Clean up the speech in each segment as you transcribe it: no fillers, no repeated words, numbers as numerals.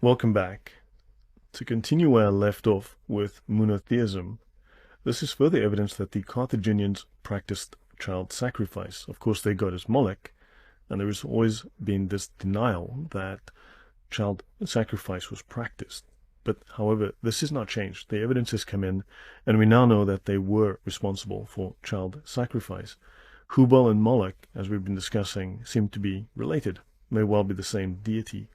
Welcome back. To continue where I left off with monotheism, this is further evidence that the Carthaginians practiced child sacrifice. Of course, their god is Moloch, and there has always been this denial that child sacrifice was practiced. But, however, this has not changed. The evidence has come in, and we now know that they were responsible for child sacrifice. Hubal and Moloch, as we've been discussing, seem to be related, may well be the same deity.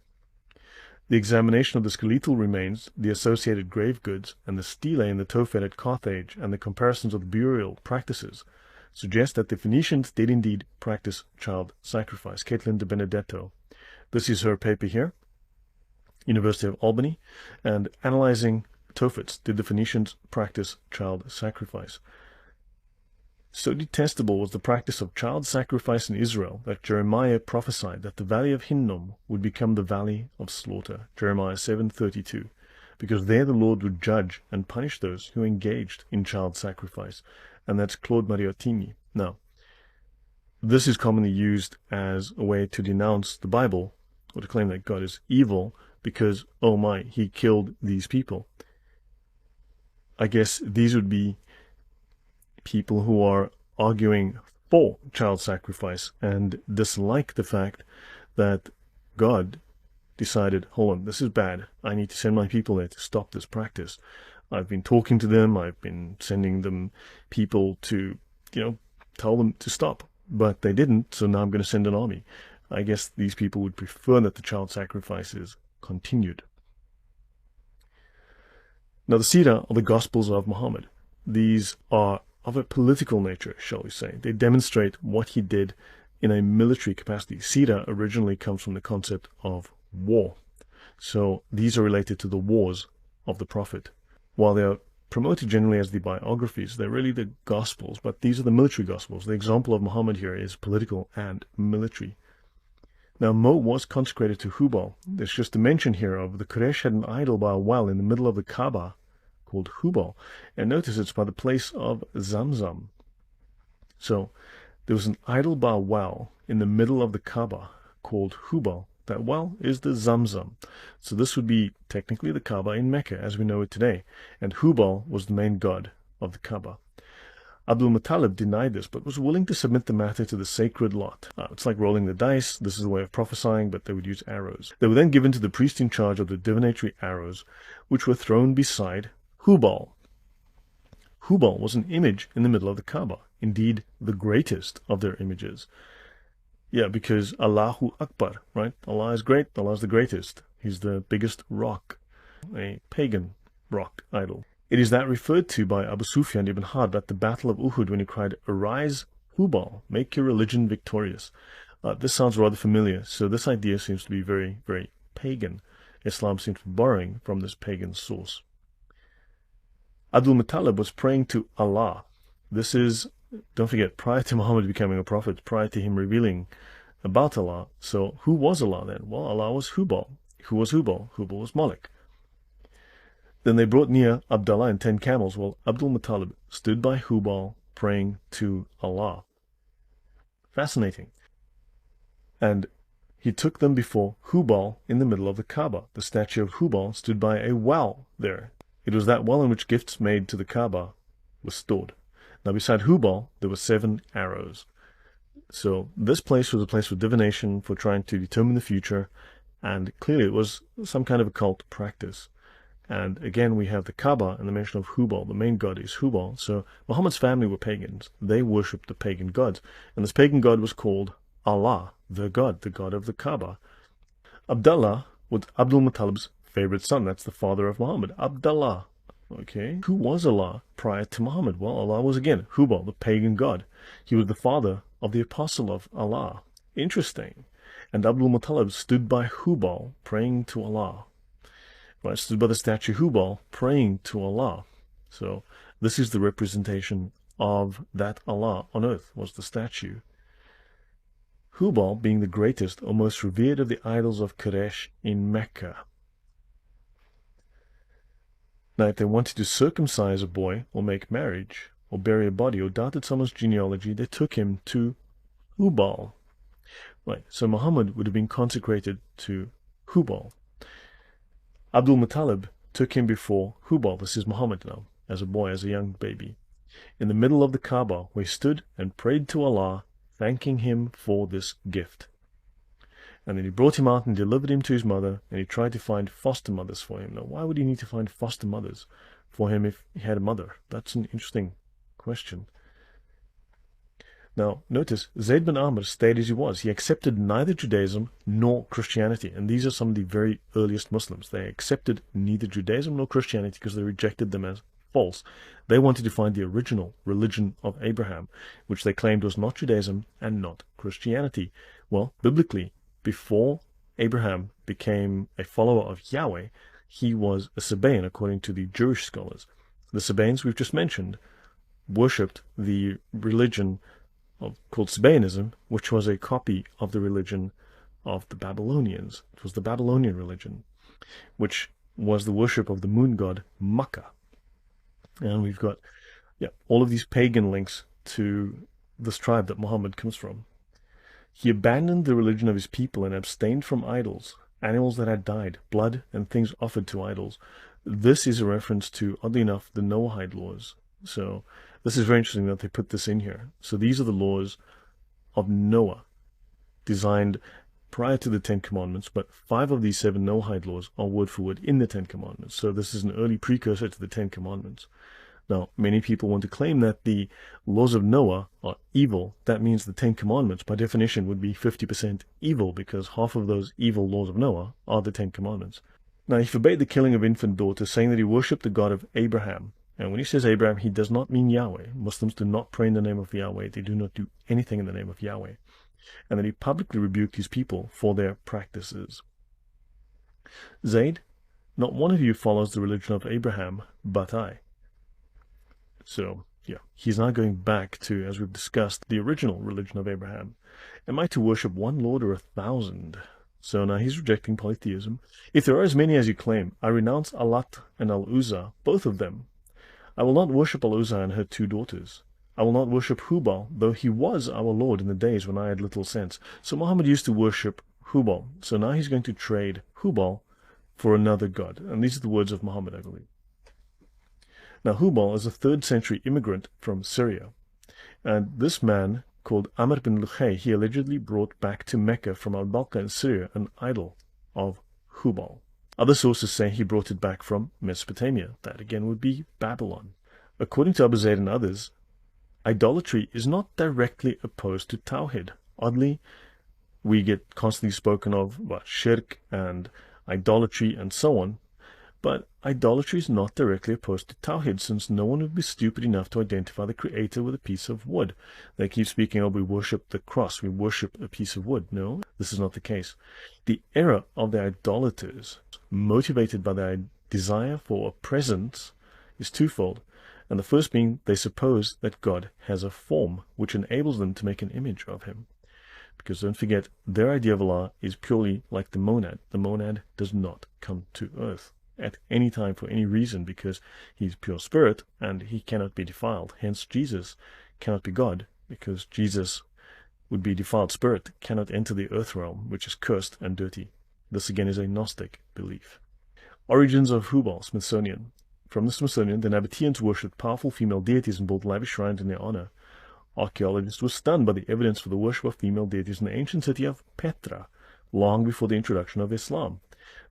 The examination of the skeletal remains, the associated grave goods, and the stele in the Tophet at Carthage, and the comparisons of the burial practices suggest that the Phoenicians did indeed practice child sacrifice. Caitlin de Benedetto. This is her paper here, University of Albany, and analyzing Tophets. Did the Phoenicians practice child sacrifice? So detestable was the practice of child sacrifice in Israel that Jeremiah prophesied that the valley of Hinnom would become the valley of slaughter, Jeremiah 7:32, because there the Lord would judge and punish those who engaged in child sacrifice. And that's Claude Mariottini. Now, this is commonly used as a way to denounce the Bible, or to claim that God is evil because, oh my, he killed these people. I guess these would be people who are arguing for child sacrifice and dislike the fact that God decided, hold on, this is bad. I need to send my people there to stop this practice. I've been talking to them. I've been sending them people to, tell them to stop. But they didn't, so now I'm going to send an army. I guess these people would prefer that the child sacrifices continued. Now, the Sira are the Gospels of Muhammad. These are of a political nature, shall we say. They demonstrate what he did in a military capacity. Sira originally comes from the concept of war. So these are related to the wars of the Prophet. While they are promoted generally as the biographies, they're really the Gospels, but these are the military Gospels. The example of Muhammad here is political and military. Now, Mo was consecrated to Hubal. There's just a mention here of the Quraysh had an idol by a well in the middle of the Kaaba called Hubal, and notice it's by the place of Zamzam. So there was an idol by a well in the middle of the Kaaba called Hubal. That well is the Zamzam. So this would be technically the Kaaba in Mecca as we know it today, and Hubal was the main god of the Kaaba. Abdul Muttalib denied this, but was willing to submit the matter to the sacred lot. It's like rolling the dice. This is a way of prophesying, but they would use arrows. They were then given to the priest in charge of the divinatory arrows, which were thrown beside Hubal. Hubal was an image in the middle of the Kaaba, indeed the greatest of their images. Yeah, because Allahu Akbar, right? Allah is great, Allah is the greatest. He's the biggest rock, a pagan rock idol. It is that referred to by Abu Sufyan ibn Harb at the Battle of Uhud when he cried, "Arise, Hubal, make your religion victorious." This sounds rather familiar, so this idea seems to be very, very pagan. Islam seems to be borrowing from this pagan source. Abdul Muttalib was praying to Allah. This is, don't forget, prior to Muhammad becoming a prophet, prior to him revealing about Allah. So who was Allah then? Well, Allah was Hubal. Who was Hubal? Hubal was Moloch. Then they brought near Abdullah and 10 camels. Well, Abdul Muttalib stood by Hubal praying to Allah. Fascinating. And he took them before Hubal in the middle of the Kaaba. The statue of Hubal stood by a well there. It was that well in which gifts made to the Kaaba were stored. Now, beside Hubal, there were 7 arrows. So this place was a place for divination, for trying to determine the future, and clearly it was some kind of occult practice. And again, we have the Kaaba and the mention of Hubal. The main god is Hubal. So Muhammad's family were pagans. They worshipped the pagan gods. And this pagan god was called Allah, the god of the Kaaba. Abdullah was Abdul Muttalib's favorite son. That's the father of Muhammad, Abdullah. Okay, who was Allah prior to Muhammad? Well, Allah was again Hubal, the pagan god. He was the father of the apostle of Allah. Interesting. And Abdul Muttalib stood by Hubal praying to Allah. Right, stood by the statue Hubal praying to Allah. So this is the representation of that Allah on earth, was the statue. Hubal being the greatest or most revered of the idols of Quraysh in Mecca. Now, if they wanted to circumcise a boy, or make marriage, or bury a body, or doubted someone's genealogy, they took him to Hubal. Right, so Muhammad would have been consecrated to Hubal. Abdul Muttalib took him before Hubal, this is Muhammad now, as a boy, as a young baby, in the middle of the Kaaba, where he stood and prayed to Allah, thanking him for this gift. And then he brought him out and delivered him to his mother, and he tried to find foster mothers for him. Now, why would he need to find foster mothers for him if he had a mother? That's an interesting question. Now, notice, Zayd bin Amr stayed as he was. He accepted neither Judaism nor Christianity. And these are some of the very earliest Muslims. They accepted neither Judaism nor Christianity because they rejected them as false. They wanted to find the original religion of Abraham, which they claimed was not Judaism and not Christianity. Well, biblically, before Abraham became a follower of Yahweh, he was a Sabaean, according to the Jewish scholars. The Sabaeans we've just mentioned worshipped the religion called Sabaeanism, which was a copy of the religion of the Babylonians. It was the Babylonian religion, which was the worship of the moon god Makkah. And we've got all of these pagan links to this tribe that Muhammad comes from. He abandoned the religion of his people and abstained from idols, animals that had died, blood, and things offered to idols. This is a reference to, oddly enough, the Noahide laws. So this is very interesting that they put this in here. So these are the laws of Noah, designed prior to the Ten Commandments, but 5 of these 7 Noahide laws are word for word in the Ten Commandments. So this is an early precursor to the Ten Commandments. Now, many people want to claim that the laws of Noah are evil. That means the Ten Commandments, by definition, would be 50% evil, because half of those evil laws of Noah are the Ten Commandments. Now, he forbade the killing of infant daughters, saying that he worshipped the God of Abraham. And when he says Abraham, he does not mean Yahweh. Muslims do not pray in the name of Yahweh. They do not do anything in the name of Yahweh. And then he publicly rebuked his people for their practices. Zayd, not one of you follows the religion of Abraham, but I. So, he's now going back to, as we've discussed, the original religion of Abraham. Am I to worship one Lord or 1,000? So now he's rejecting polytheism. If there are as many as you claim, I renounce Alat and Al-Uzza, both of them. I will not worship Al-Uzza and her 2 daughters. I will not worship Hubal, though he was our Lord in the days when I had little sense. So Muhammad used to worship Hubal. So now he's going to trade Hubal for another god. And these are the words of Muhammad, I believe. Now, Hubal is a 3rd century immigrant from Syria. And this man, called Amr bin Luhay, he allegedly brought back to Mecca from Al-Balqa in Syria an idol of Hubal. Other sources say he brought it back from Mesopotamia. That again would be Babylon. According to Abu Zayd and others, idolatry is not directly opposed to Tawhid. Oddly, we get constantly spoken of about shirk and idolatry and so on, but idolatry is not directly opposed to Tawhid, since no one would be stupid enough to identify the Creator with a piece of wood. They keep speaking of, we worship the cross, we worship a piece of wood. No, this is not the case. The error of the idolaters, motivated by their desire for a presence, is twofold. And the first being, they suppose that God has a form which enables them to make an image of him. Because don't forget, their idea of Allah is purely like the monad. The monad does not come to earth at any time for any reason, because he's pure spirit and he cannot be defiled. Hence, Jesus cannot be God, because Jesus would be defiled spirit, cannot enter the earth realm, which is cursed and dirty. This again is a Gnostic belief. Origins of Hubal, Smithsonian. From the Smithsonian, the Nabateans worshipped powerful female deities and built lavish shrines in their honor. Archaeologists were stunned by the evidence for the worship of female deities in the ancient city of Petra, long before the introduction of Islam.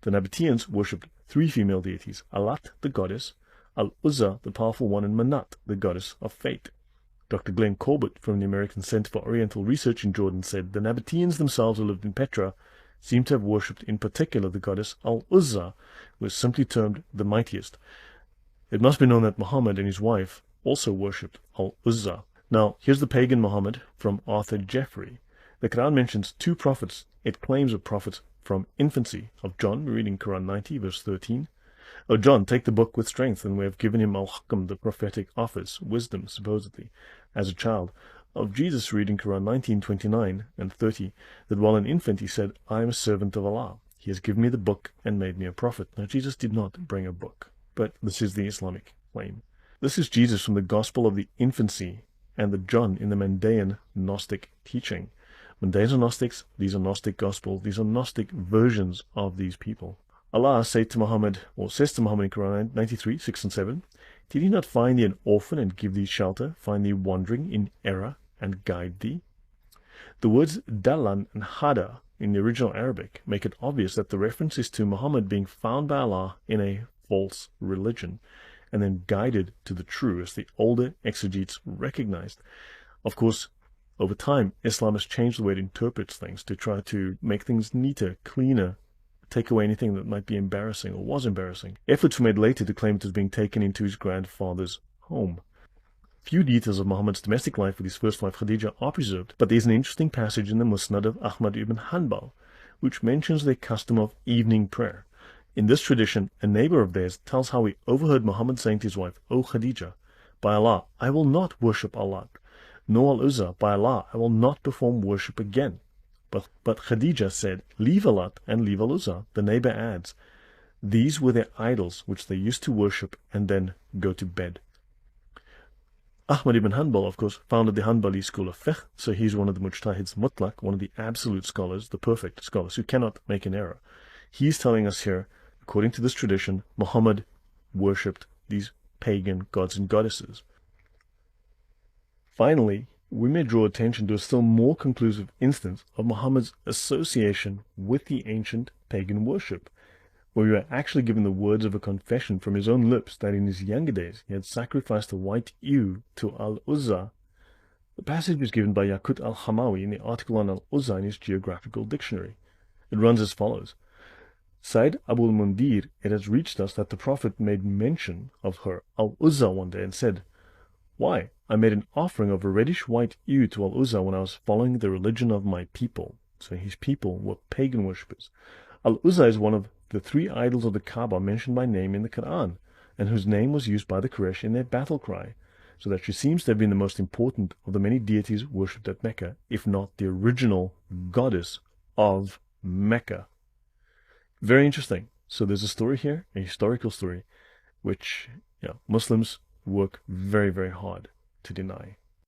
The Nabateans worshipped 3 female deities: Alat, the goddess, Al-Uzza, the powerful one, and Manat, the goddess of fate. Dr. Glenn Corbett from the American Center for Oriental Research in Jordan said the Nabateans themselves, who lived in Petra, seem to have worshipped in particular the goddess Al-Uzza, who is simply termed the mightiest. It must be known that Muhammad and his wife also worshipped Al-Uzza. Now, here's the pagan Muhammad from Arthur Jeffrey. The Quran mentions 2 prophets. It claims a prophet from infancy. Of John, we're reading Quran 90, verse 13. O John, take the book with strength, and we have given him al-hukm, the prophetic office, wisdom, supposedly, as a child. Of Jesus, reading Quran 19, 29 and 30, that while an infant he said, I am a servant of Allah. He has given me the book and made me a prophet. Now, Jesus did not bring a book, but this is the Islamic claim. This is Jesus from the Gospel of the Infancy and the John in the Mandaean Gnostic teaching. Mandaeans are Gnostics, these are Gnostic Gospels, these are Gnostic versions of these people. Allah says to Muhammad in Quran 93, 6 and 7, "Did he not find thee an orphan and give thee shelter, find thee wandering in error and guide thee?" The words Dalan and Hada in the original Arabic make it obvious that the reference is to Muhammad being found by Allah in a false religion and then guided to the true, as the older exegetes recognized. Of course, over time, Islam has changed the way it interprets things to try to make things neater, cleaner, take away anything that might be embarrassing or was embarrassing. Efforts were made later to claim it as being taken into his grandfather's home. Few details of Muhammad's domestic life with his first wife Khadija are preserved, but there is an interesting passage in the Musnad of Ahmad ibn Hanbal, which mentions their custom of evening prayer. In this tradition, a neighbor of theirs tells how he overheard Muhammad saying to his wife, "O Khadija, by Allah, I will not worship Allah, nor Al-Uzza, by Allah, I will not perform worship again." But Khadija said, "Leave Allah and leave Al-Uzza." The neighbor adds, "These were their idols which they used to worship and then go to bed." Ahmad ibn Hanbal, of course, founded the Hanbali school of fiqh, so he's one of the mujtahids mutlaq, one of the absolute scholars, the perfect scholars, who cannot make an error. He's telling us here, according to this tradition, Muhammad worshipped these pagan gods and goddesses. Finally, we may draw attention to a still more conclusive instance of Muhammad's association with the ancient pagan worship, where we are actually given the words of a confession from his own lips that in his younger days he had sacrificed a white ewe to Al-Uzza. The passage was given by Yaqut al-Hamawi in the article on Al-Uzza in his Geographical Dictionary. It runs as follows. Said Abu al-Mundir, it has reached us that the Prophet made mention of her, Al-Uzza, one day and said, "Why, I made an offering of a reddish white ewe to Al-Uzza when I was following the religion of my people." So his people were pagan worshippers. Al-Uzza is one of the three idols of the Kaaba mentioned by name in the Quran, and whose name was used by the Quraysh in their battle cry, so that she seems to have been the most important of the many deities worshipped at Mecca, if not the original goddess of Mecca. Very interesting. So there's a story here, a historical story, which Muslims work very, very hard to deny.